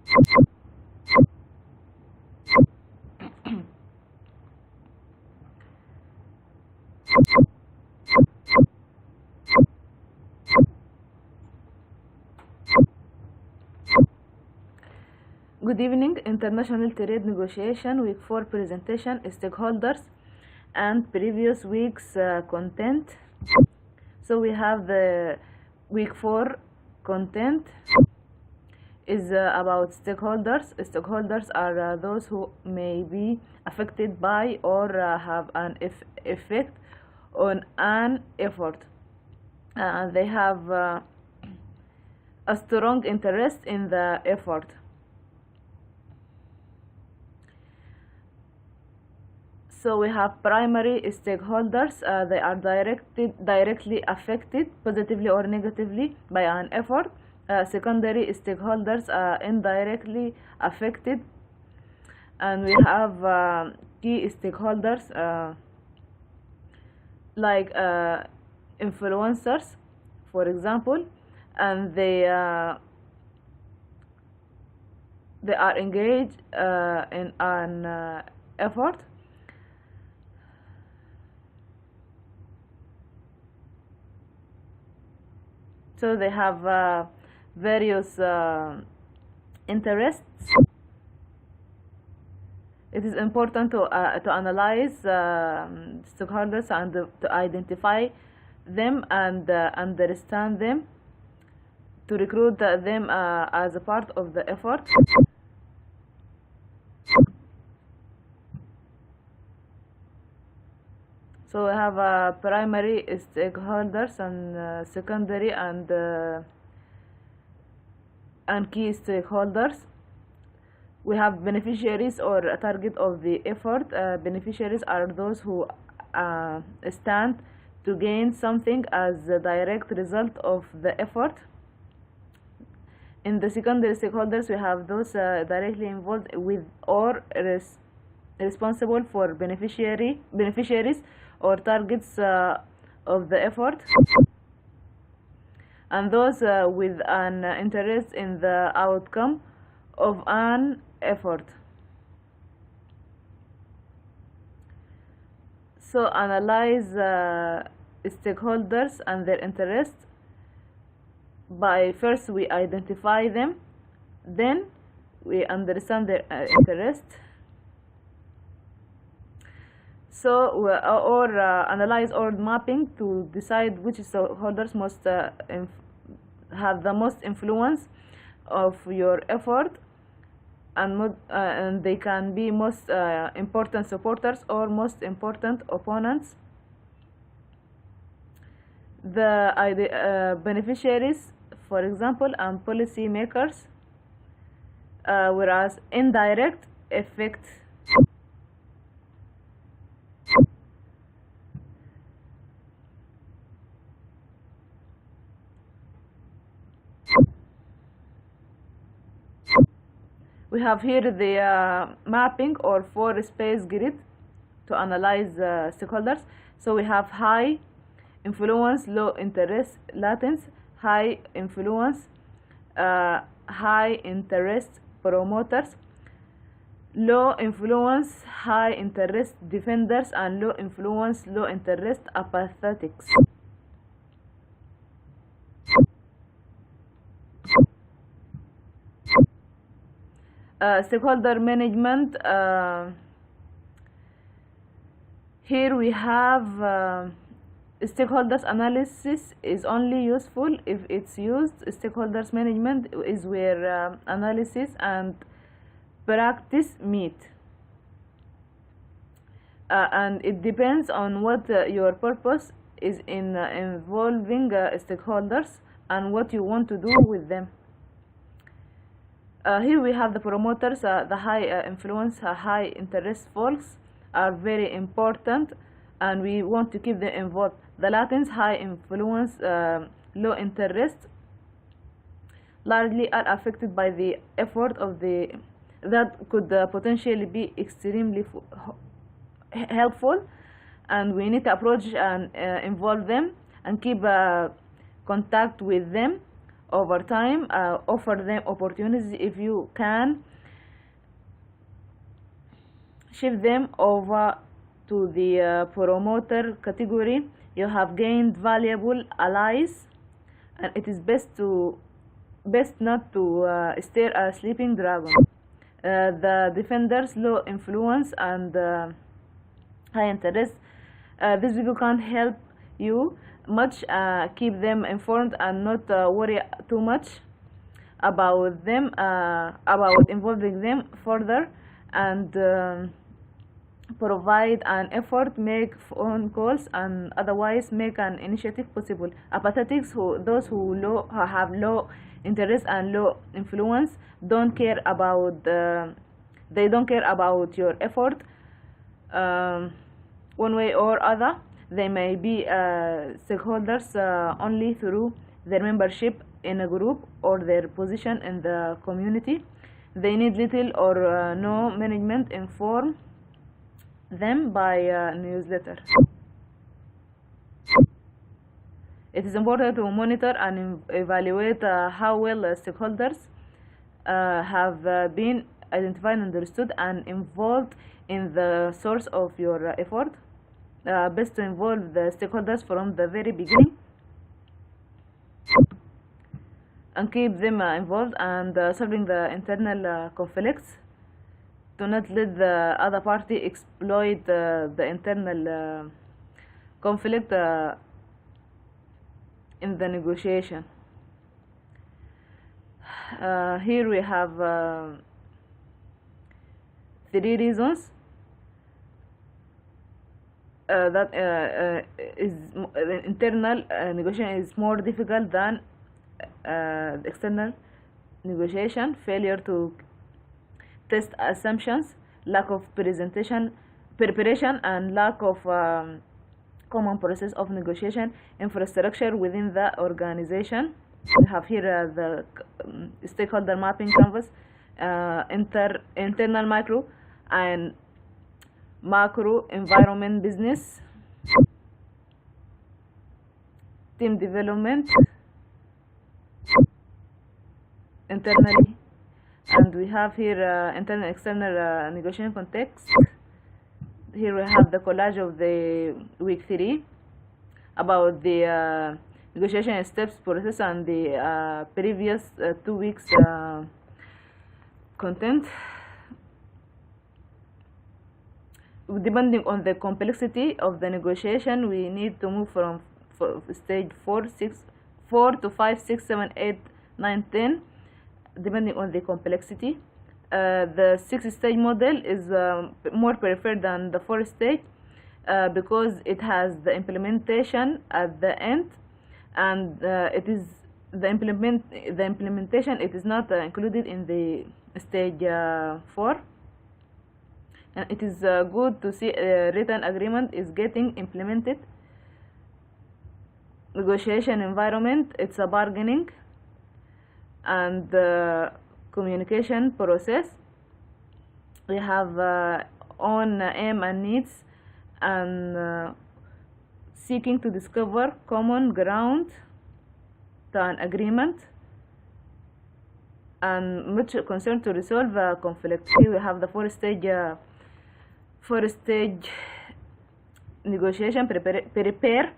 Good evening. International Trade Negotiation Week 4 presentation, stakeholders, and previous week's content. So we have the week 4 content is about stakeholders. Stakeholders are those who may be affected by or have an effect on an effort. They have a strong interest in the effort. So we have primary stakeholders. They are directly affected, positively or negatively, by an effort. Secondary stakeholders are indirectly affected, and we have key stakeholders like influencers, for example, and they are engaged in an effort. So they have various interests. It is important to analyze stakeholders and to identify them and understand them, to recruit them as a part of the effort. So we have primary stakeholders and secondary and key stakeholders. We have beneficiaries or a target of the effort. Beneficiaries are those who stand to gain something as a direct result of the effort. In the secondary stakeholders, we have those directly involved with or responsible for beneficiaries or targets of the effort, and those with an interest in the outcome of an effort. So analyze stakeholders and their interests by first we identify them, then we understand their interest. So or analyze or mapping to decide which stakeholders must have the most influence of your effort, and they can be most important supporters or most important opponents. The beneficiaries, for example, and policy makers, whereas indirect effect we have here the mapping or 4-space grid to analyze stakeholders. So we have high influence, low interest, latents, high influence, high interest promoters, low influence, high interest defenders, and low influence, low interest apathetics. Stakeholder management. Here we have stakeholders analysis is only useful if it's used. Stakeholders management is where analysis and practice meet, and it depends on what your purpose is in involving stakeholders and what you want to do with them. Here we have the promoters. The high influence, high interest folks are very important, and we want to keep them involved. The latents, high influence, low interest, largely are affected by the effort of the that could potentially be extremely helpful, and we need to approach and involve them and keep contact with them, over time. Offer them opportunities if you can. Shift them over to the promoter category. You have gained valuable allies, and it is best not to stare at a sleeping dragon. The defenders low influence and high interest. These people can't help you much. Keep them informed and not worry too much about them, about involving them further, and provide an effort, make phone calls, and otherwise make an initiative possible. Apathetics, those who have low interest and low influence, don't care about they don't care about your effort. One way or other, they may be stakeholders only through their membership in a group or their position in the community. They need little or no management. Inform them by newsletter. It is important to monitor and evaluate how well stakeholders have been identified, understood, and involved in the source of your effort. Best to involve the stakeholders from the very beginning and keep them involved and solving the internal conflicts. Do not let the other party exploit the internal conflict in the negotiation. Here we have 3 reasons that the internal negotiation is more difficult than the external negotiation. Failure to test assumptions, lack of preparation, and lack of common process of negotiation infrastructure within the organization. We have here the stakeholder mapping canvas, internal micro and macro environment, business, team development internally, and we have here internal external negotiation context. Here we have the collage of the week 3 about the negotiation steps, process, and the previous 2 weeks content. Depending on the complexity of the negotiation, we need to move from stage 4 to 5, 6, 7, 8, 9, 10, depending on the complexity. The 6-stage model is more preferred than the 4-stage because it has the implementation at the end, and it is the implementation. It is not included in the stage 4. And it is good to see a written agreement is getting implemented. Negotiation environment, it's a bargaining and communication process. We have own aim and needs, and seeking to discover common ground to an agreement, and much concern to resolve conflict. Here we have the 4-stage negotiation: prepare,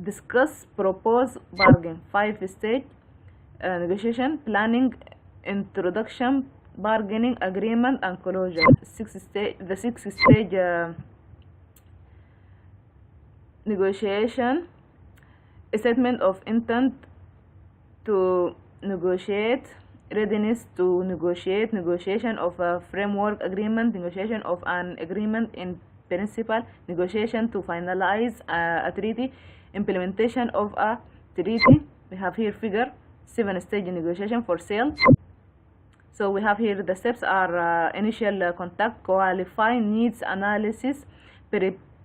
discuss, propose, bargain. 5-stage negotiation: planning, introduction, bargaining, agreement, and closure. The 6-stage negotiation: statement of intent to negotiate, readiness to negotiate, negotiation of a framework agreement, negotiation of an agreement in principle, negotiation to finalize a treaty, implementation of a treaty. We have here figure 7-stage negotiation for sale. So we have here the steps are initial contact, qualify, needs analysis,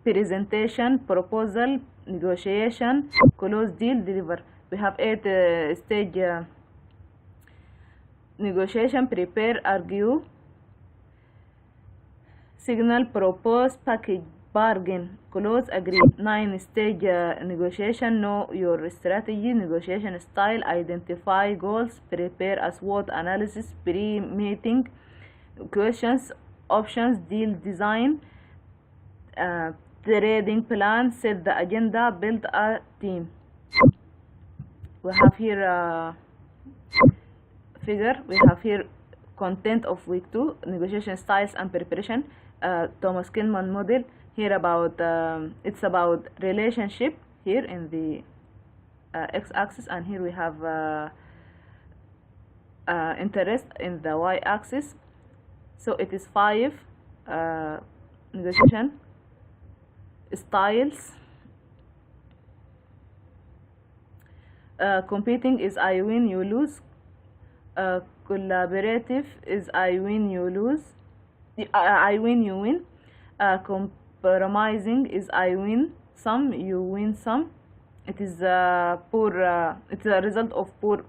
presentation, proposal, negotiation, close deal, deliver. We have 8-stage negotiation: prepare, argue, signal, propose, bargain, close, agree. 9 stage negotiation, know your strategy, negotiation style, identify goals, prepare a SWOT analysis, pre-meeting questions, options, deal design, trading plan, set the agenda, build a team. We have here a figure. We have here content of week 2, negotiation styles and preparation, Thomas Kinman model. Here about it's about relationship here in the x-axis, and here we have interest in the y-axis. So it is 5 negotiation styles. Competing is I win, you lose. Collaborative is I win, you lose. I win, you win. Compromising is I win some, you win some. It is poor. It's a result of poor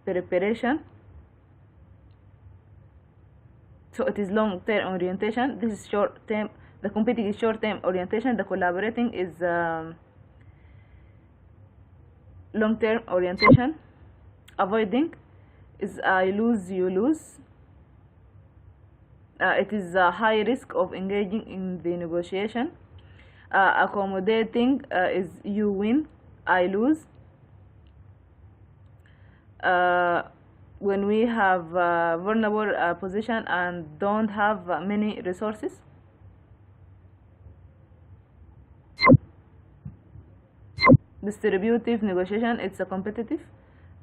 preparation. So it is long-term orientation. This is short-term. The competing is short-term orientation. The collaborating is long-term orientation. Avoiding is I lose, you lose. It is a high risk of engaging in the negotiation. Accommodating is you win, I lose. When we have vulnerable position and don't have many resources. Distributive negotiation, it's a competitive.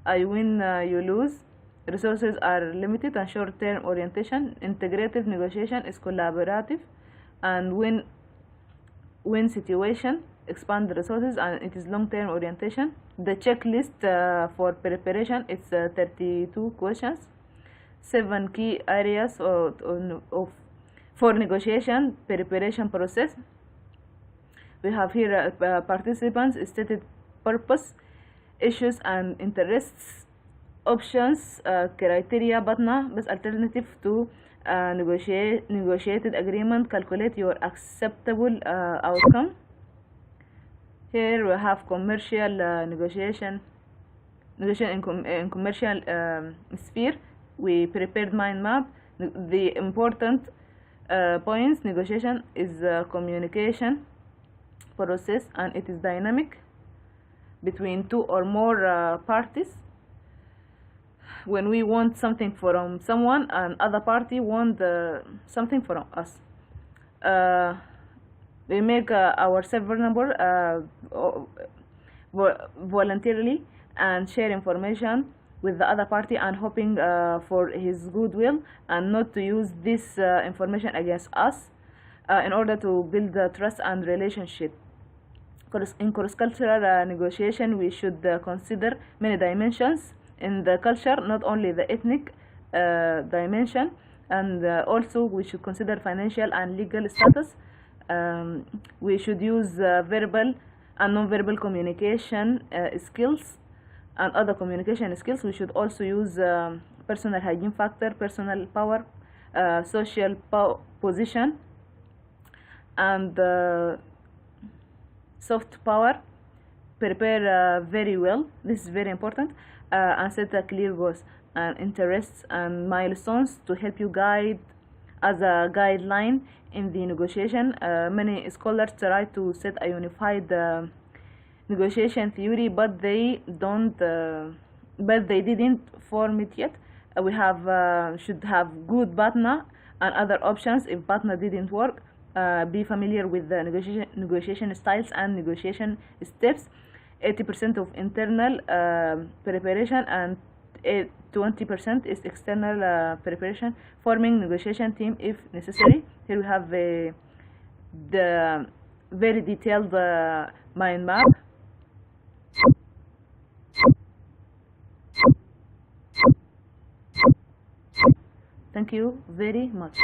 I win, you lose. Resources are limited and short-term orientation. Integrative negotiation is collaborative and win situation, expand the resources, and it is long-term orientation. The checklist for preparation is 32 questions, 7 key areas for negotiation preparation process. We have here participants, stated purpose, issues and interests, options, criteria, BATNA, best alternative to negotiated agreement, calculate your acceptable outcome. Here we have commercial negotiation in commercial sphere. We prepared mind map. The important points: negotiation is communication process, and it is dynamic between 2 or more parties. When we want something from someone and other party want something from us, we make ourselves vulnerable voluntarily and share information with the other party and hoping for his goodwill, and not to use this information against us in order to build trust and relationship. In cross-cultural negotiation, we should consider many dimensions in the culture, not only the ethnic dimension, and also we should consider financial and legal status. We should use verbal and non-verbal communication skills and other communication skills. We should also use personal hygiene factor, personal power, social position, and soft power. Prepare very well. This is very important. And set a clear goals and interests and milestones to help you guide as a guideline in the negotiation. Many scholars try to set a unified negotiation theory, but they didn't form it yet. We should have good BATNA and other options if BATNA didn't work. Be familiar with the negotiation styles and negotiation steps. 80% of internal preparation and 20% is external preparation. Forming negotiation team if necessary. Here we have the very detailed mind map. Thank you very much.